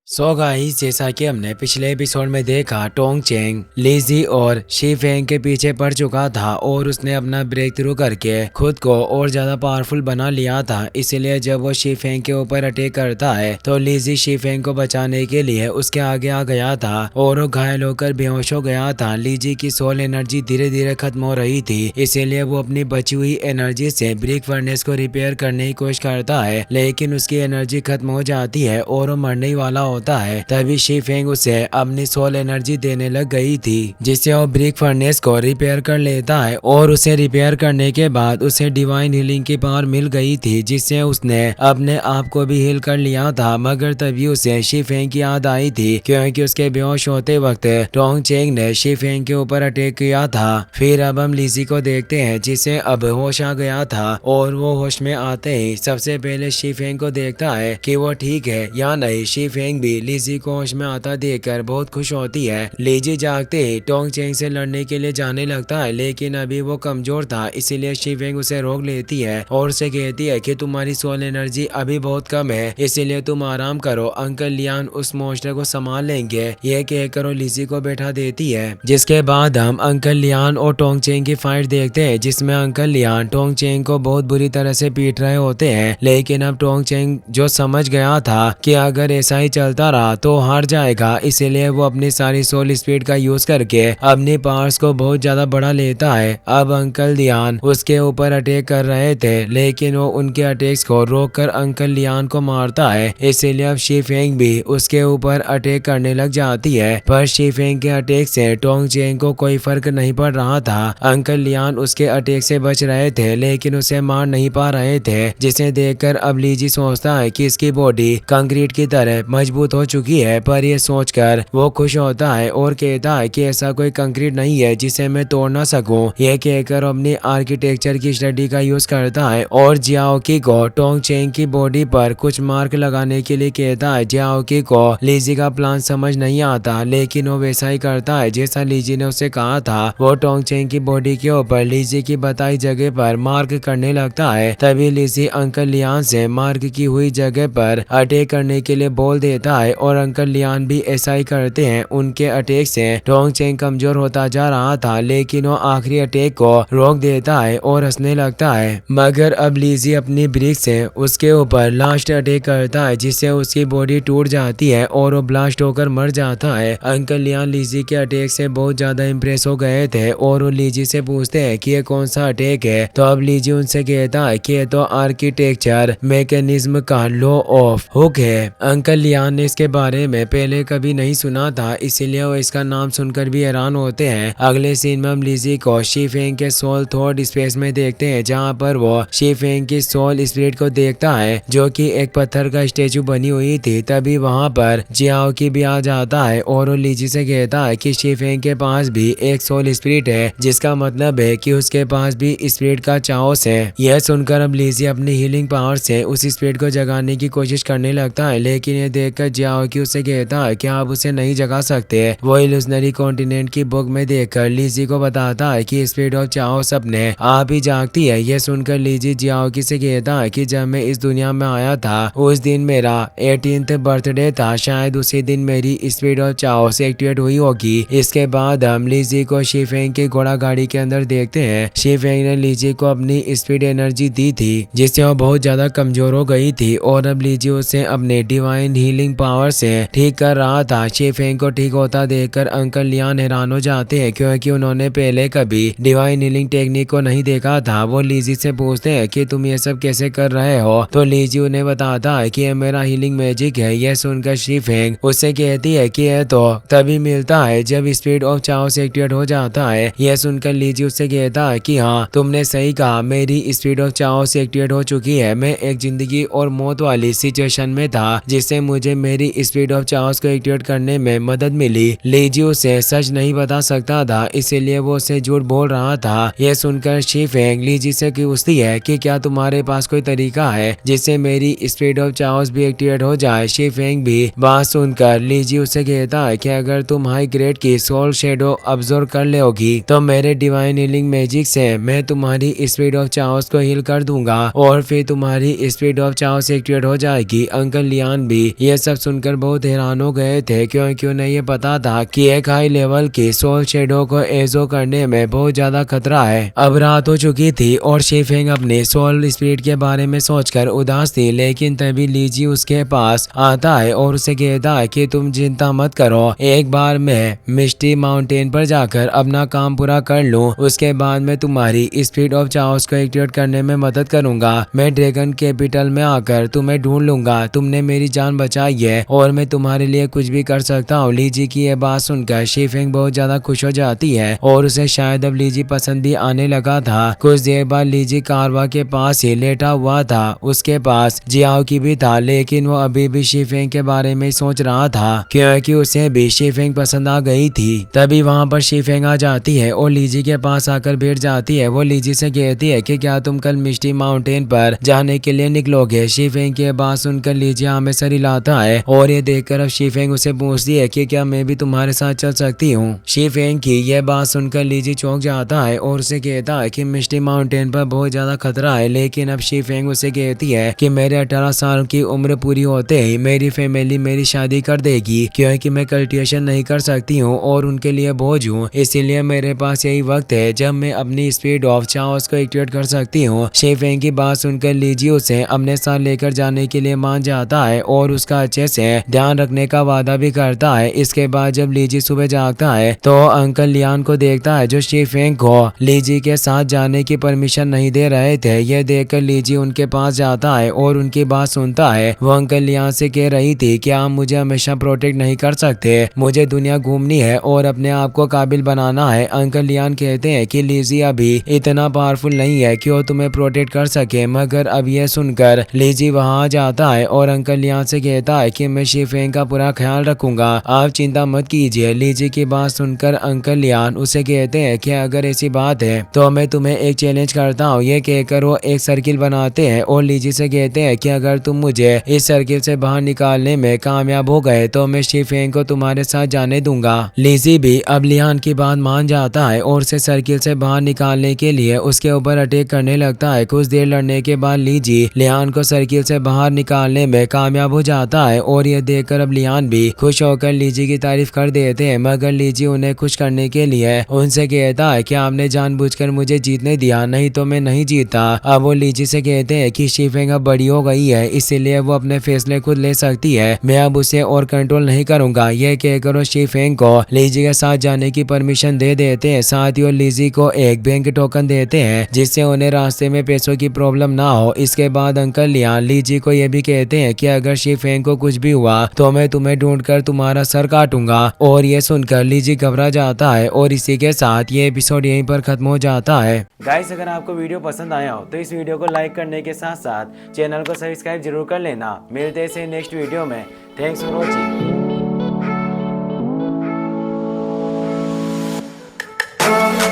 So guys, जैसा कि हमने पिछले एपिसोड में देखा, टोंग चेंग लीजी और शी फेंग के पीछे पड़ चुका था और उसने अपना ब्रेक थ्रू करके खुद को और ज्यादा पावरफुल बना लिया था। इसीलिए जब वो शी फेंग के ऊपर अटैक करता है तो लीजी शी फेंग को बचाने के लिए उसके आगे आ गया था और वो घायल होकर बेहोश हो गया था। लीजी की सोल एनर्जी धीरे धीरे खत्म हो रही थी, इसीलिए वो अपनी बची हुई एनर्जी से ब्रिक फर्नेस को रिपेयर करने की कोशिश करता है, लेकिन उसकी एनर्जी खत्म हो जाती है और वो मरने ही वाला होता है। तभी शी फेंग उसे अपनी सोल एनर्जी देने लग गई थी, जिससे वो ब्रिक फर्नेस को रिपेयर कर लेता है और उसे रिपेयर करने के बाद उसे डिवाइन हीलिंग की पावर मिल गई थी, जिससे उसने अपने आप को भी हील कर लिया था। मगर तभी उसे शी फेंग की याद आई थी, क्योंकि उसके बेहोश होते वक्त टोंग चेंग ने शी फेंग के ऊपर अटैक किया था। फिर अब हम लीजी को देखते हैं, जिसे अब होश आ गया था और वो होश में आते ही सबसे पहले शी फेंग को देखता है कि वो ठीक है या नहीं। शी फेंग भी लीजी को होश में आता देखकर बहुत खुश होती है। लीजी जागते ही टोंग चेंग से लड़ने के लिए जाने लगता है, लेकिन अभी वो कमजोर था, इसीलिए शी फेंग उसे रोक लेती है और उसे कहती है कि तुम्हारी सोल एनर्जी अभी बहुत कम है, इसीलिए तुम आराम करो, अंकल लियान उस मॉन्स्टर को संभाल लेंगे। ये कहकर वो लीजी को बैठा देती है। जिसके बाद हम अंकल लियान और टोंग चेंग की फाइट देखते हैं, जिसमें अंकल लियान टोंग चेंग को बहुत बुरी तरह से पीट रहे होते हैं। लेकिन अब टोंग चेंग जो समझ गया था कि अगर ऐसा ही चलता रहा तो हार जाएगा, इसीलिए वो अपनी सारी सोल स्पीड का यूज करके अपनी पावर्स को बहुत ज्यादा बढ़ा लेता है। अब अंकल लियान उसके ऊपर अटैक कर रहे थे, लेकिन वो उनके अटैक्स को रोककर अंकल लियान को मारता है। इसीलिए अब शी फेंग भी उसके ऊपर अटैक करने लग जाती है, पर शी फेंग के अटैक से टोंग चेंग को कोई फर्क नहीं पड़ रहा था। अंकल लियान उसके अटैक से बच रहे थे, लेकिन उसे मार नहीं पा रहे थे, जिसे देखकर अब लीजी सोचता है कि इसकी बॉडी कंक्रीट की तरह मजबूत हो चुकी है। पर ये सोचकर वो खुश होता है और कहता है कि ऐसा कोई कंक्रीट नहीं है जिसे मैं तोड़ ना सकूं। ये कहकर अपनी आर्किटेक्चर की स्टडी का यूज करता है और जियाओकी को टोंग चेंग की बॉडी पर कुछ मार्क लगाने के लिए कहता है। जियाओकी को लीजी का प्लान समझ नहीं आता, लेकिन वो वैसा ही करता है जैसा लीजी ने उसे कहा था। वो टोंग चेंग की बॉडी के ऊपर लीजी की बताई जगह पर मार्क करने लगता है। तभी लीजी अंकल लियान से मार्क की हुई जगह पर अटैक करने के लिए बोल देता है और अंकल लियान भी ऐसा ही करते हैं। उनके अटैक से टोंग चेंग कमजोर होता जा रहा था, लेकिन वो आखिरी अटैक को रोक देता है और हंसने लगता है। मगर अब लीजी अपनी ब्रिक से उसके ऊपर लास्ट अटैक करता है, जिससे उसकी बॉडी टूट जाती है और वो ब्लास्ट होकर मर जाता है। अंकल लियान लीजी के अटैक से बहुत ज्यादा इम्प्रेस हो गए थे और वो लीजी से पूछते हैं कि ये कौन सा अटैक है। तो अब लीजी उनसे कहता है कि ये तो आर्किटेक्चर मैकेनिज्म का लॉ ऑफ हुक है। अंकल लियान ने इसके बारे में पहले कभी नहीं सुना था, इसीलिए वो इसका नाम सुनकर भी हैरान होते हैं। अगले सीन में हम लीजी को शी फेंग के सोल थॉट स्पेस में देखते हैं, जहाँ पर वो शी फेंग की सोल स्पिरिट को देखता है, जो कि एक पत्थर का स्टेचू बनी हुई थी। तभी वहाँ पर जियाओकी भी आ जाता है और वो लीजी से कहता है कि शी फेंग के पास भी एक सोल स्पिरिट है, जिसका मतलब है कि उसके पास भी स्पिरिट का चाओस है। यह सुनकर अब लीजी अपनी हीलिंग पावर से उस स्पिरिट को जगाने की कोशिश करने लगता है, लेकिन ये देखकर जियाओकी उसे कहता है कि आप उसे नहीं जगा सकते। वो इल्यूजनरी कॉन्टिनेंट की बुक में देखकर लीजी को बताता है कि स्पिरिट ऑफ चाओस अपने आप ही जागती है। यह सुनकर लीजी जियाओकी से कहता है कि जब मैं इस दुनिया में आया था उस दिन मेरा 18th बर्थडे था, शायद उसी दिन मेरी स्पिरिट ऑफ चाओस एक्टिवेट हुई होगी। इसके बाद हम लीजी को शी फेंग की घोड़ा गाड़ी के अंदर देखते हैं। शी फेंग ने लीजी को अपनी स्पीड एनर्जी दी थी, जिससे वो बहुत ज्यादा कमजोर हो गई थी और अब लीजी उसे अपने डिवाइन हीलिंग पावर से ठीक कर रहा था। शी फेंग को ठीक होता देखकर अंकल लियान हैरान हो जाते हैं, क्योंकि उन्होंने पहले कभी डिवाइन हीलिंग टेक्निक को नहीं देखा था। वो लीजी से पूछते हैं कि तुम ये सब कैसे कर रहे हो, तो लीजी उन्हें बताता है कि ये मेरा हीलिंग मैजिक है। यह सुनकर शी फेंग उससे कहती है कि यह तो तभी मिलता है जब स्पिरिट ऑफ चाओस एक्टिवेट हो जाता है। यह सुनकर लीजी उससे कहता है कि हाँ, तुमने सही कहा, मेरी स्पिरिट ऑफ चाओस एक्टिवेट हो चुकी है। मैं एक जिंदगी और मौत वाली सिचुएशन में था, जिससे मुझे मेरी स्पिरिट ऑफ चाओस को एक्टिवेट करने में मदद मिली। लीजी उसे सच नहीं बता सकता था, इसीलिए वो उसे झूठ बोल रहा था। यह सुनकर शी फेंग लीजी से पूछती है कि क्या तुम्हारे पास कोई तरीका है जिससे मेरी स्पिरिट ऑफ चाओस भी एक्टिवेट हो जाए। शी फेंग भी बात सुनकर लीजी उसे कहता है कि अगर तुम हाई ग्रेड की सोल शेडो अब्सॉर्ब कर लोगी तो मेरे डिवाइन हीलिंग मैजिक से मैं तुम्हारी स्पिरिट ऑफ चाओस को हील कर दूंगा और फिर तुम्हारी स्पिरिट ऑफ चाओस एक्टिवेट हो जाएगी। अंकल लियान भी यह सब सुनकर बहुत हैरान हो गए थे क्योंकि उन्हें ये पता था कि एक हाई लेवल की सोल शैडो को एजो करने में बहुत ज्यादा खतरा है। अब रात हो चुकी थी और शीफेंग अपने सोल स्पिरिट के बारे में सोचकर उदास थी, लेकिन तभी लीजी उसके पास आता है और उसे कहता है कि तुम चिंता मत करो, एक बार मैं मिस्टी माउंटेन पर जाकर अपना काम पूरा कर लूं, उसके बाद मैं तुम्हारी स्पिरिट ऑफ चाओस को एक्टिवेट करने में मदद करूंगा। मैं ड्रैगन कैपिटल में आकर तुम्हें ढूंढ लूंगा। तुमने मेरी जान बचाई है और मैं तुम्हारे लिए कुछ भी कर सकता हूँ। लीजी की यह बात सुनकर शीफेंग बहुत ज्यादा खुश हो जाती है और उसे शायद अब लीजी पसंद भी आने लगा था। कुछ देर बाद लीजी कारवा के पास ही लेटा हुआ था, उसके पास जियाओ की भी था, लेकिन वो अभी भी शीफेंग के बारे में सोच रहा था क्योंकि उसे भी शीफेंग पसंद आ गई थी। तभी वहाँ पर शीफेंग आ जाती है और लीजी के पास आकर बैठ जाती है। वो लीजी से कहती है कि क्या तुम कल मिस्टी माउंटेन पर जाने के लिए निकलोगे। शीफेंग की बात सुनकर लीजी हमें सर हिलाता है और ये देखकर अब शीफेंग उसे पूछती है कि क्या मैं भी तुम्हारे साथ चल सकती हूँ। शीफेंग की यह बात सुनकर लीजी चौंक जाता है और उसे कहता है कि मिस्टी माउंटेन पर बहुत ज्यादा खतरा है, लेकिन अब शीफेंग उसे कहती है कि मेरे 18 साल की उम्र पूरी होते ही मेरी फैमिली मेरी शादी कर देगी क्योंकि मैं कल्टिवेशन नहीं कर सकती हूँ और उनके लिए बोझ हूँ, इसीलिए मेरे पास यही वक्त है जब मैं अपनी स्पीड ऑफ चाओस को एक्टिवेट कर सकती हूँ। शीफेंग की बात सुनकर लीजी उसे अपने साथ लेकर जाने के लिए मान जाता है और उसका अच्छे से ध्यान रखने का वादा भी करता है। इसके बाद जब लीजी सुबह जागता है तो अंकल लियान को देखता है जो शीफेंग को लीजी के साथ जाने की परमिशन नहीं दे रहे थे। यह देखकर लीजी उनके पास जाता है और उनकी बात सुनता है। वो अंकल लियान से कह रही थी कि आप मुझे हमेशा प्रोटेक्ट नहीं कर सकते, मुझे दुनिया घूमनी है और अपने आप को काबिल बनाना है। अंकल लियान कहते हैं कि लीजी अभी इतना पावरफुल नहीं है कि वो तुम्हें प्रोटेक्ट कर सके, मगर अब यह सुनकर लीजी वहां जाता है और अंकल लियान से कहता है कि मैं शीफेंग का पूरा ख्याल रखूंगा, आप चिंता मत कीजिए। लीजी की बात सुनकर अंकल लियान उसे कहते हैं कि अगर ऐसी बात है तो मैं तुम्हें एक चैलेंज करता हूँ। ये कहकर वो एक सर्किल बनाते हैं और लीजी से कहते हैं कि अगर तुम मुझे इस सर्किल से बाहर निकालने में कामयाब हो गए तो मैं शीफेंग को तुम्हारे साथ जाने दूंगा। लीजी भी अब लियान की बात मान जाता है और उसे सर्किल से बाहर निकालने के लिए उसके ऊपर अटैक करने लगता है। कुछ देर लड़ने के बाद लीजी लियान को सर्किल से बाहर निकालने में कामयाब हो जाता है और यह देखकर अब लियान भी खुश होकर लीजी की तारीफ कर देते हैं, मगर लीजी उन्हें खुश करने के लिए उनसे कहता है कि आपने जानबूझकर मुझे जीतने दिया, नहीं तो मैं नहीं जीता। अब वो लीजी से कहते हैं कि शीफेंग अब बड़ी हो गई है, इसीलिए वो अपने फैसले खुद ले सकती है, मैं अब उसे और कंट्रोल नहीं करूंगा। यह कहकर वो शीफेंग को लीजी के साथ जाने की परमिशन दे देते हैं। साथ ही वो लीजी को एक बैंक टोकन देते हैं जिससे उन्हें रास्ते में पैसों की प्रॉब्लम ना हो। इसके बाद अंकल लियान लीजी को यह भी कहते हैं कि अगर शीफेंग को कुछ भी हुआ तो मैं तुम्हें ढूंढकर तुम्हारा सर काटूंगा। और ये सुनकर लीजी घबरा जाता है और इसी के साथ ये एपिसोड यहीं पर खत्म हो जाता है। गाइस, अगर आपको वीडियो पसंद आया हो तो इस वीडियो को लाइक करने के साथ साथ चैनल को सब्सक्राइब जरूर कर लेना। मिलते हैं नेक्स्ट वीडियो में। Thanks for watching.